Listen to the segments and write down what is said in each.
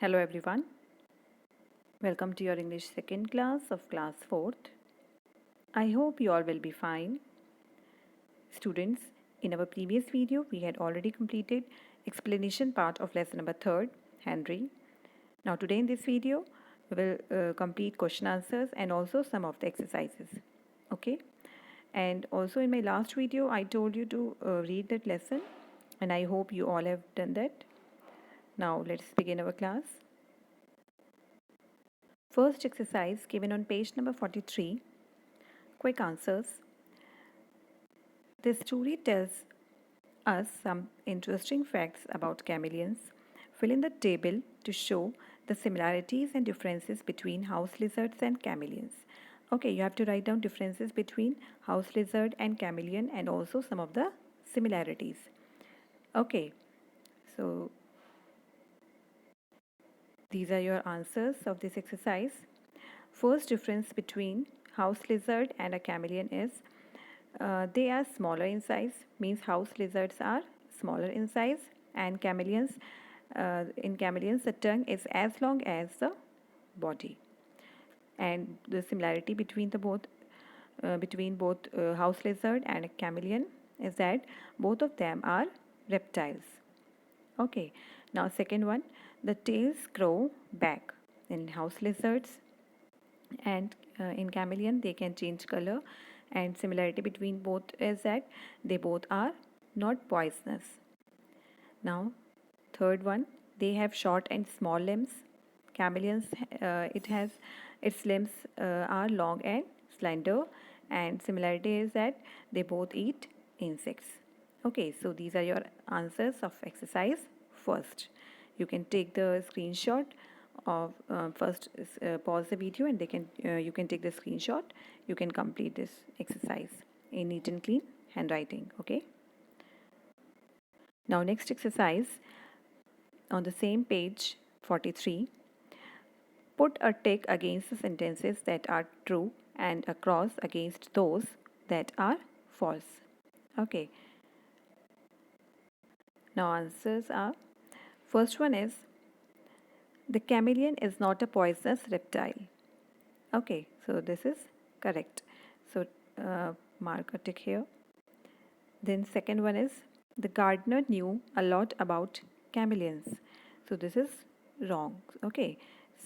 Hello everyone. Welcome to your English second class of class 4th. I hope you all will be fine. Students, in our previous video we had already completed explanation part of lesson number 3rd, Henry. Now today in this video we will complete question answers and also some of the exercises. Okay? And also in my last video I told you to read that lesson and I hope you all have done that. Now let's begin our class. First exercise given on page number 43. Quick answers. This story tells us some interesting facts about chameleons. Fill in the table to show the similarities and differences between house lizards and chameleons. Okay, you have to write down differences between house lizard and chameleon and also some of the similarities. Okay, so these are your answers of this exercise. First difference between house lizard and a chameleon is they are smaller in size, means house lizards are smaller in size, and chameleons, in chameleons the tongue is as long as the body. And the similarity between both house lizard and a chameleon is that both of them are reptiles. Okay, now second one, the tails grow back in house lizards, and in chameleon they can change color, and similarity between both is that they both are not poisonous. Now third one, they have short and small limbs. Chameleons, its limbs are long and slender, and similarity is that they both eat insects. Okay, so these are your answers of exercise first. You can take the screenshot of first pause the video and you can take the screenshot. You can complete this exercise in neat and clean handwriting. Okay, now next exercise on the same page 43. Put a tick against the sentences that are true and a cross against those that are false. Okay, now answers are, first one is, the chameleon is not a poisonous reptile. Okay, so this is correct. So mark a tick here. Then second one is, the gardener knew a lot about chameleons. So this is wrong. Okay,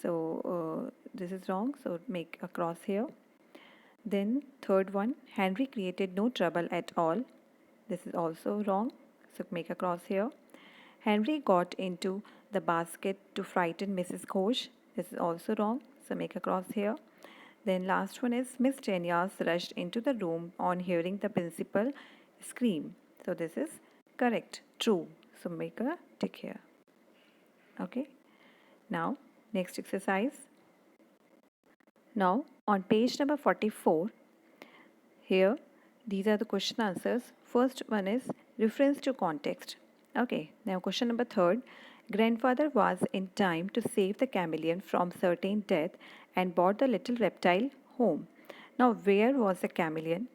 so this is wrong. So make a cross here. Then third one, Henry created no trouble at all. This is also wrong. So make a cross here. Henry got into the basket to frighten Mrs. Ghosh. This is also wrong. So make a cross here. Then last one is, Miss Tenias rushed into the room on hearing the principal scream. So this is correct, true. So make a tick here. Okay. Now next exercise. Now on page number 44, here these are the question answers. First one is reference to context. Okay, now question number 3rd. Grandfather was in time to save the chameleon from certain death and brought the little reptile home. Now, where was the chameleon?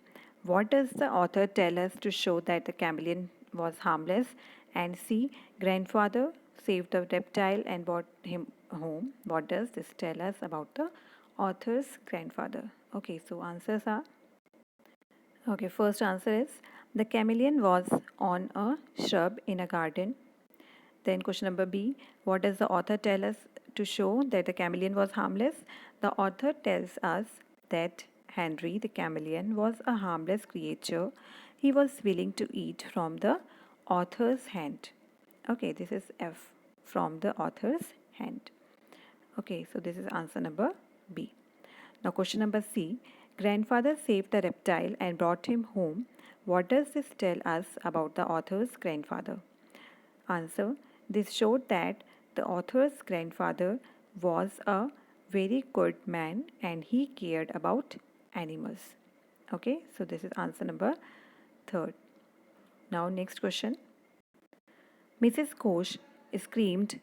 What does the author tell us to show that the chameleon was harmless? And C, grandfather saved the reptile and brought him home. What does this tell us about the author's grandfather? Okay, so answers are, okay, first answer is, the chameleon was on a shrub in a garden. Then question number B, what does the author tell us to show that the chameleon was harmless? The author tells us that Henry the chameleon was a harmless creature. He was willing to eat from the author's hand. Okay, this is F, from the author's hand. Okay, so this is answer number B. Now question number C, grandfather saved the reptile and brought him home. What does this tell us about the author's grandfather? Answer, this showed that the author's grandfather was a very good man and he cared about animals. Okay, so this is answer number 3rd. Now next question. Mrs. Ghosh screamed.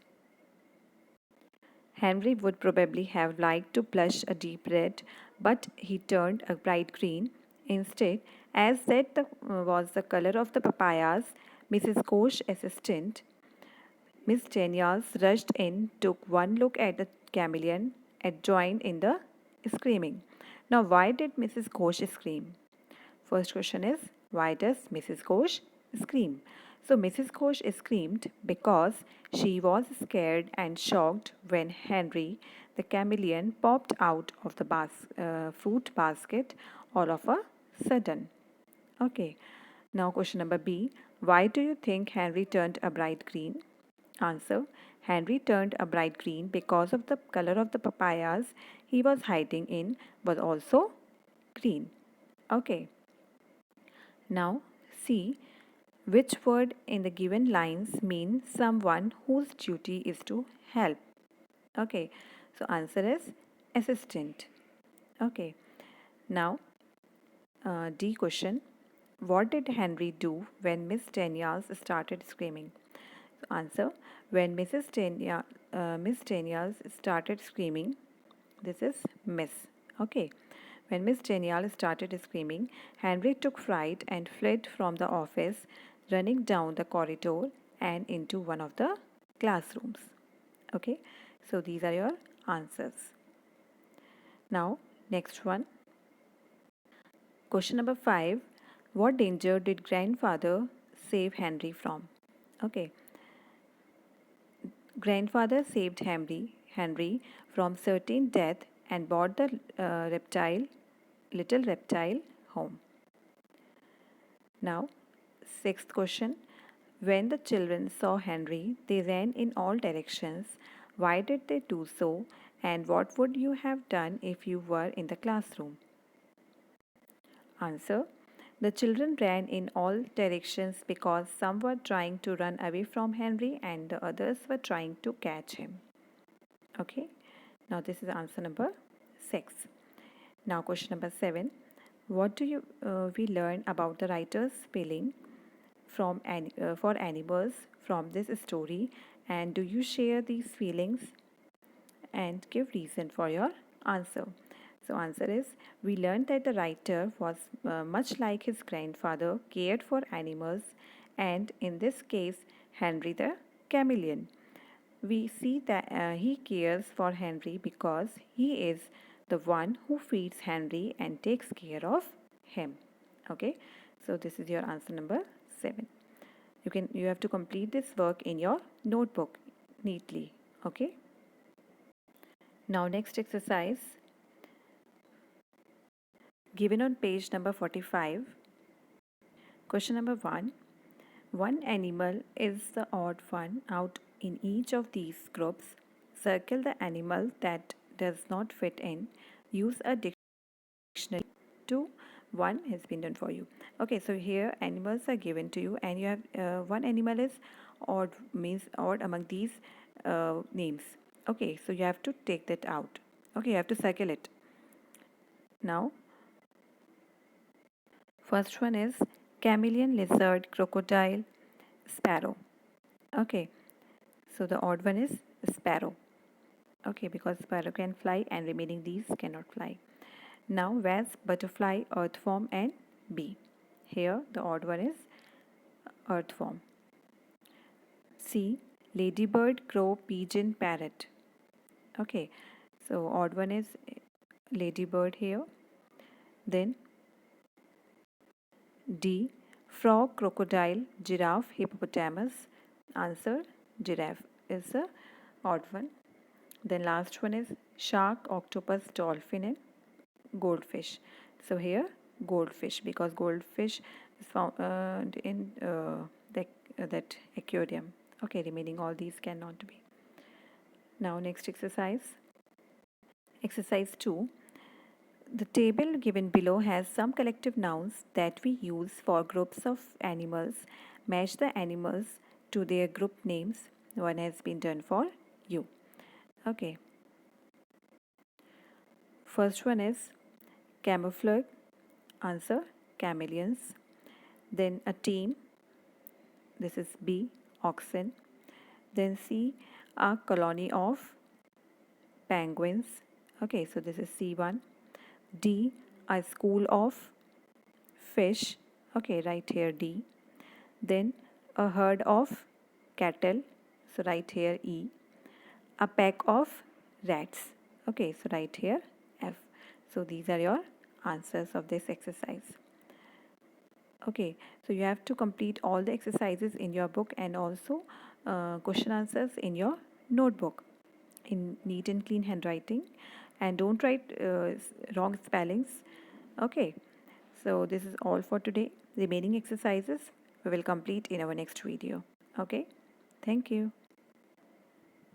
Henry would probably have liked to blush a deep red, but he turned a bright green. Instead, as that was the color of the papayas, Mrs. Ghosh's assistant Miss Daniels rushed in, took one look at the chameleon, and joined in the screaming. Now, why did Mrs. Ghosh scream? First question is, why does Mrs. Ghosh scream? So, Mrs. Ghosh screamed because she was scared and shocked when Henry, the chameleon, popped out of the fruit basket all of a sudden. Okay. Now, question number B. Why do you think Henry turned a bright green? Answer. Henry turned a bright green because of the color of the papayas he was hiding in was also green. Okay. Now, see which word in the given lines mean someone whose duty is to help. Okay. So, answer is assistant. Okay. Now, D question. What did Henry do when Miss Daniels started screaming? Answer. When Miss Daniels started screaming, this is Miss. Okay. When Miss Danielle started screaming, Henry took fright and fled from the office, running down the corridor and into one of the classrooms. Okay. So these are your answers. Now, next one. Question number 5. What danger did grandfather save Henry from? Okay. Grandfather saved Henry from certain death and brought the little reptile home. Now, sixth question. When the children saw Henry, they ran in all directions. Why did they do so? And what would you have done if you were in the classroom? Answer. The children ran in all directions because some were trying to run away from Henry and the others were trying to catch him. Okay. Now this is answer number 6. Now question number 7. What do we learn about the writer's feeling for animals from this story, and do you share these feelings and give reason for your answer? So answer is, we learned that the writer was much like his grandfather, cared for animals, and in this case Henry the chameleon. We see that he cares for Henry because he is the one who feeds Henry and takes care of him. Okay, so this is your answer number 7. You have to complete this work in your notebook neatly. Okay, now next exercise given on page number 45. Question number 1. One animal is the odd one out in each of these groups. Circle the animal that does not fit in. Use a dictionary. 2. 1 has been done for you. Okay, so here animals are given to you and you have one animal is odd, means odd among these names. Okay, so you have to take that out. Okay, you have to circle it. Now, first one is chameleon, lizard, crocodile, sparrow. Okay, so the odd one is sparrow. Okay, because sparrow can fly and remaining these cannot fly. Now wasp, butterfly, earthworm and bee. Here the odd one is earthworm. C. Ladybird, crow, pigeon, parrot. Okay, so odd one is ladybird here. Then D. Frog, crocodile, giraffe, hippopotamus. Answer giraffe is the odd one. Then last one is shark, octopus, dolphin and goldfish. So here goldfish because goldfish is found in that aquarium. Okay, remaining all these cannot be. Now next exercise. Exercise 2. The table given below has some collective nouns that we use for groups of animals. Match the animals to their group names. One has been done for you. Okay. First one is camouflage. Answer chameleons. Then a team. This is B, oxen. Then C, a colony of penguins. Okay, so this is C1. D, a school of fish. Okay, right here D. Then a herd of cattle. so write here E. A pack of rats. Okay, so write here F. So these are your answers of this exercise. Okay, so you have to complete all the exercises in your book and also question answers in your notebook in neat and clean handwriting, and don't write wrong spellings. Okay, so this is all for today. Remaining exercises we will complete in our next video. Okay, thank you.